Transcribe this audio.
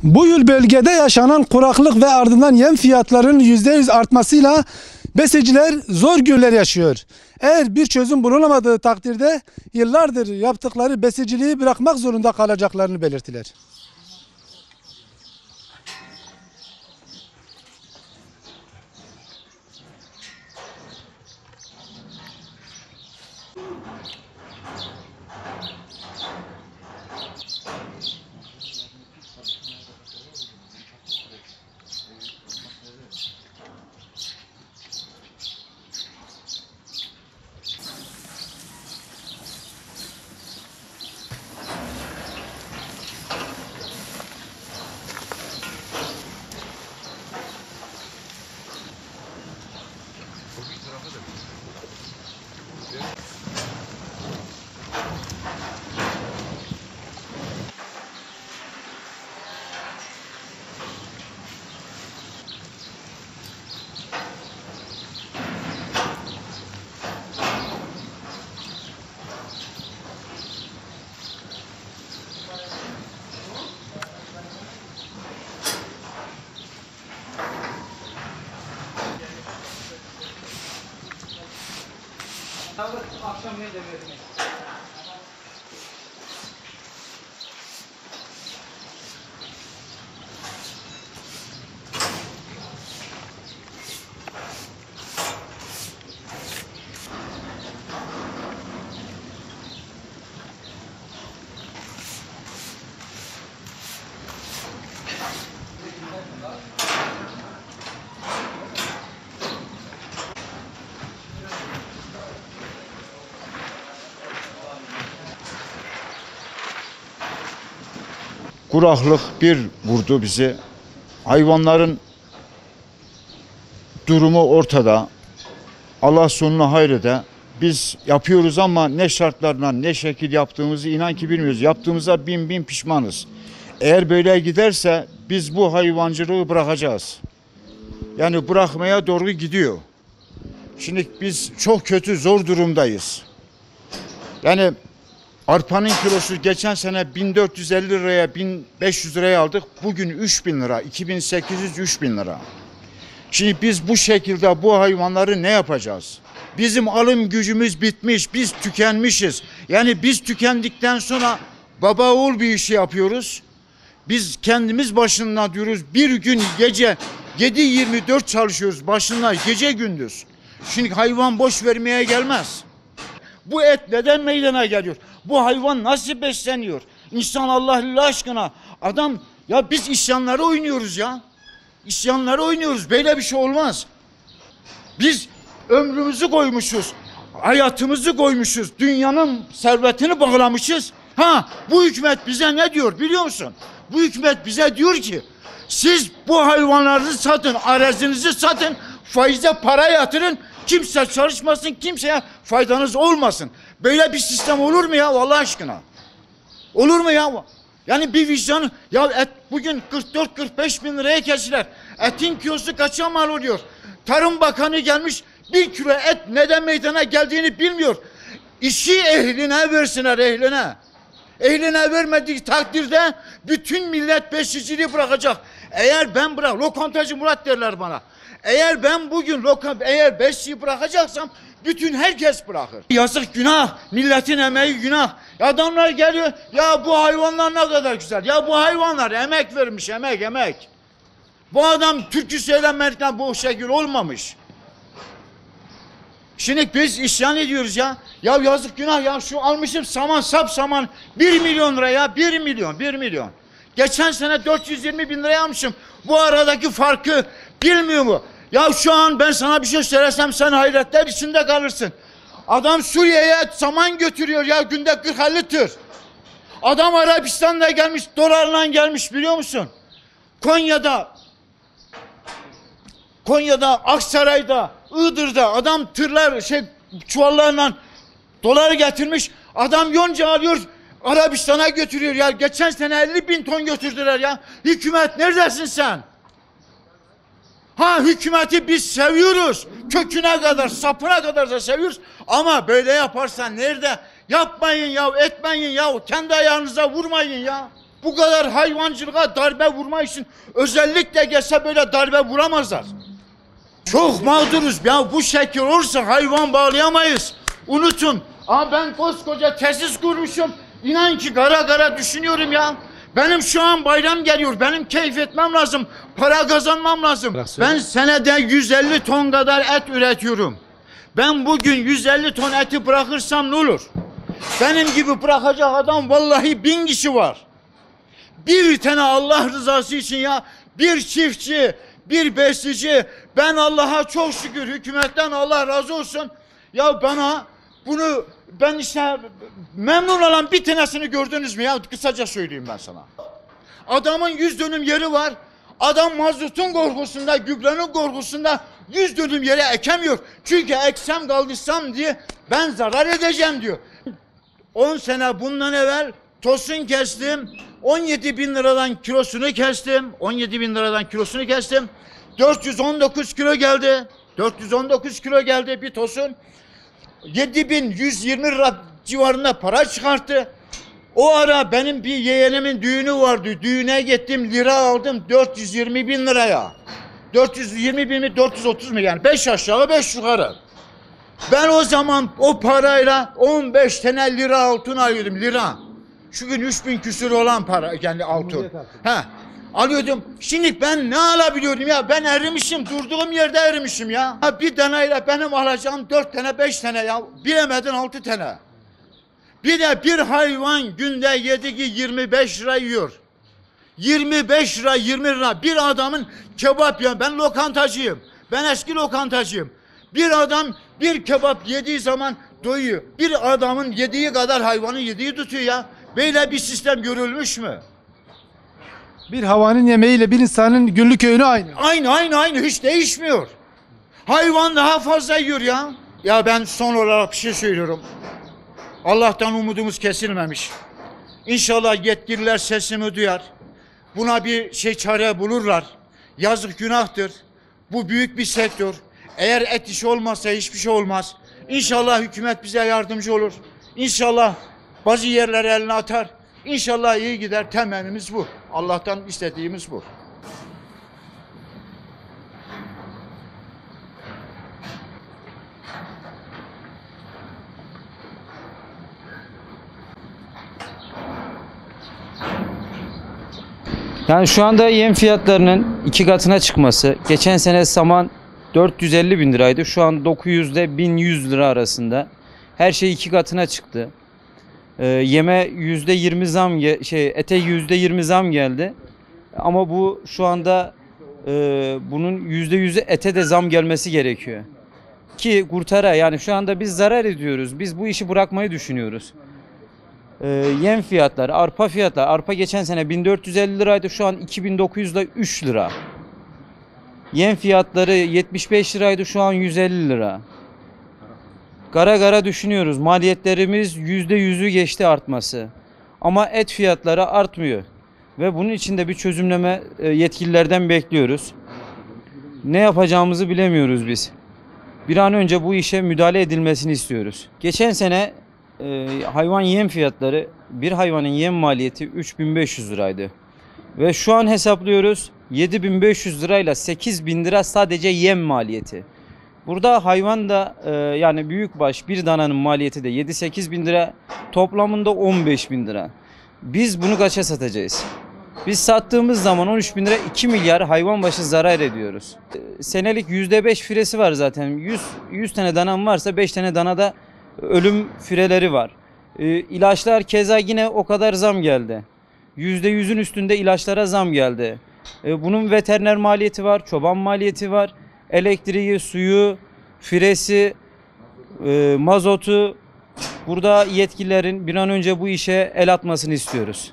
Bu yıl bölgede yaşanan kuraklık ve ardından yem fiyatlarının %100 artmasıyla besiciler zor günler yaşıyor. Eğer bir çözüm bulunamadığı takdirde yıllardır yaptıkları besiciliği bırakmak zorunda kalacaklarını belirttiler. Akşam ne de vermeyiz. Kuraklık bir vurdu bizi. Hayvanların durumu ortada. Allah sonuna hayrede. Biz yapıyoruz ama ne şartlarla ne şekil yaptığımızı inan ki bilmiyoruz. Yaptığımıza bin pişmanız. Eğer böyle giderse biz bu hayvancılığı bırakacağız. Yani bırakmaya doğru gidiyor. Şimdi biz çok kötü zor durumdayız. Yani arpanın kilosu geçen sene 1450 liraya 1500 liraya aldık. Bugün 3000 lira, 2800-3000 lira. Şimdi biz bu şekilde bu hayvanları ne yapacağız? Bizim alım gücümüz bitmiş, biz tükenmişiz. Yani biz tükendikten sonra baba oğul bir işi yapıyoruz. Biz kendimiz başına diyoruz, bir gün gece 7-24 çalışıyoruz başına gece gündüz. Şimdi hayvan boş vermeye gelmez. Bu et neden meydana geliyor? Bu hayvan nasıl besleniyor? İnsan Allah aşkına adam ya biz isyanları oynuyoruz ya. İsyanları oynuyoruz. Böyle bir şey olmaz. Biz ömrümüzü koymuşuz. Hayatımızı koymuşuz. Dünyanın servetini bağlamışız. Bu hükümet bize ne diyor biliyor musun? Bu hükümet bize diyor ki siz bu hayvanları satın, arazinizi satın, faize para yatırın. Kimse çalışmasın, kimseye faydanız olmasın. Böyle bir sistem olur mu ya Allah aşkına? Olur mu ya? Yani bir vicdan, ya et bugün 44-45 bin liraya kesiler. Etin kilosu kaça mal oluyor? Tarım Bakanı gelmiş 1 kilo et neden meydana geldiğini bilmiyor. İşi ehline versinler, ehline. Ehline vermediği takdirde bütün millet besiciliği bırakacak. Eğer ben lokantacı Murat derler bana. Eğer ben bugün eğer besçiyi bırakacaksam bütün herkes bırakır. Yazık günah, milletin emeği günah. Adamlar geliyor ya bu hayvanlar ne kadar güzel. Ya bu hayvanlar emek vermiş, emek. Bu adam türkü söylemekten bu şekil olmamış. Şimdi biz isyan ediyoruz ya. Ya yazık günah ya şu almışım saman sap saman 1 milyon lira ya 1 milyon. Geçen sene 420 bin liraya almışım. Bu aradaki farkı bilmiyor mu? Ya şu an ben sana bir şey söylesem sen hayretler içinde kalırsın. Adam Suriye'ye saman götürüyor ya günde 40-50 tır. Adam Arabistan'da gelmiş dolarla gelmiş biliyor musun? Konya'da, Aksaray'da, Iğdır'da adam tırlar çuvallarla dolar getirmiş. Adam yonca alıyor Arabistan'a götürüyor ya. Geçen sene 50 bin ton götürdüler ya. Hükümet neredesin sen? Hükümeti biz seviyoruz. Köküne kadar, sapına kadar da seviyoruz. Ama böyle yaparsan nerede? Yapmayın ya, etmeyin ya. Kendi ayağınıza vurmayın ya. Bu kadar hayvancılığa darbe vurma için özellikle gelse böyle darbe vuramazlar. Çok mağduruz ya, bu şekil olursa hayvan bağlayamayız. Unutun. Ama ben koskoca tesis kurmuşum. İnan ki kara kara düşünüyorum ya. Benim şu an bayram geliyor. Benim keyif etmem lazım. Para kazanmam lazım. Ben senede 150 ton kadar et üretiyorum. Ben bugün 150 ton eti bırakırsam ne olur? Benim gibi bırakacak adam vallahi 1000 kişi var. Bir tane Allah rızası için ya, bir çiftçi, bir besleyici, ben Allah'a çok şükür, hükümetten Allah razı olsun. Ya bana bunu, ben işte memnun olan bir tanesini gördünüz mü ya? Kısaca söyleyeyim ben sana. Adamın 100 dönüm yeri var. Adam mazotun korkusunda, gübrenin korkusunda 100 dönüm yere ekemiyor. Çünkü eksem kaldırsam diye ben zarar edeceğim diyor. 10 sene bundan evvel tosun kestim. 17 bin liradan kilosunu kestim. 17 bin liradan kilosunu kestim. 419 kilo geldi. 419 kilo geldi bir tosun. 7.120 lira civarında para çıkarttı. O ara benim bir yeğenimin düğünü vardı. Düğüne gittim, lira aldım 420 bin liraya. 420 bin mi 430 mu yani? 5 aşağı 5 yukarı. Ben o zaman o parayla 15 tane lira altın alıyordum, lira. Şu gün 3000 küsur olan para yani altın. Alıyordum. Şimdi ben ne alabiliyorum ya? Ben erimişim. Durduğum yerde erimişim ya. Bir taneyle benim alacağım 4 tane 5 tane ya. Bilemedin 6 tane. Bir de bir hayvan günde yedi ki 25 lira yiyor. 25 lira 20 lira. Bir adamın kebap ya. Ben lokantacıyım. Ben eski lokantacıyım. Bir adam bir kebap yediği zaman doyuyor. Bir adamın yediği kadar hayvanın yediği tutuyor ya. Böyle bir sistem görülmüş mü? Bir hayvanın yemeğiyle bir insanın günlük öğünü aynı. Aynı hiç değişmiyor. Hayvan daha fazla yiyor ya. Ya ben son olarak bir şey söylüyorum. Allah'tan umudumuz kesilmemiş. İnşallah yetkililer sesimi duyar. Buna bir çare bulurlar. Yazık, günahtır. Bu büyük bir sektör. Eğer et işi olmazsa hiçbir şey olmaz. İnşallah hükümet bize yardımcı olur. İnşallah bazı yerlere eline atar. İnşallah iyi gider. Temennimiz bu. Allah'tan istediğimiz bu. Yani şu anda yem fiyatlarının 2 katına çıkması, geçen sene saman 450 bin liraydı, şu an 900 ile 1100 lira arasında. Her şey 2 katına çıktı. Yeme %20 zam, ete %20 zam geldi. Ama bu şu anda bunun %100'ü ete de zam gelmesi gerekiyor. Ki kurtara, yani şu anda biz zarar ediyoruz. Biz bu işi bırakmayı düşünüyoruz. Yem fiyatları, arpa fiyatları. Arpa geçen sene 1450 liraydı, şu an 2903 lira. Yem fiyatları 75 liraydı, şu an 150 lira. Gara düşünüyoruz. Maliyetlerimiz %100'ü geçti artması. Ama et fiyatları artmıyor. Ve bunun için de bir çözümleme yetkililerden bekliyoruz. Ne yapacağımızı bilemiyoruz biz. Bir an önce bu işe müdahale edilmesini istiyoruz. Geçen sene hayvan yem fiyatları, bir hayvanın yem maliyeti 3500 liraydı. Ve şu an hesaplıyoruz, 7500 lirayla 8000 lira sadece yem maliyeti. Burada hayvan da yani büyükbaş bir dananın maliyeti de 7-8 bin lira, toplamında 15 bin lira. Biz bunu kaça satacağız? Biz sattığımız zaman 13 bin lira 2 milyar hayvan başı zarar ediyoruz. Senelik %5 firesi var zaten. 100 tane danam varsa 5 tane danada ölüm fireleri var. İlaçlar keza yine o kadar zam geldi. %100'ün üstünde ilaçlara zam geldi. Bunun veteriner maliyeti var, çoban maliyeti var. Elektriği, suyu, firesi, mazotu. Burada yetkililerin bir an önce bu işe el atmasını istiyoruz.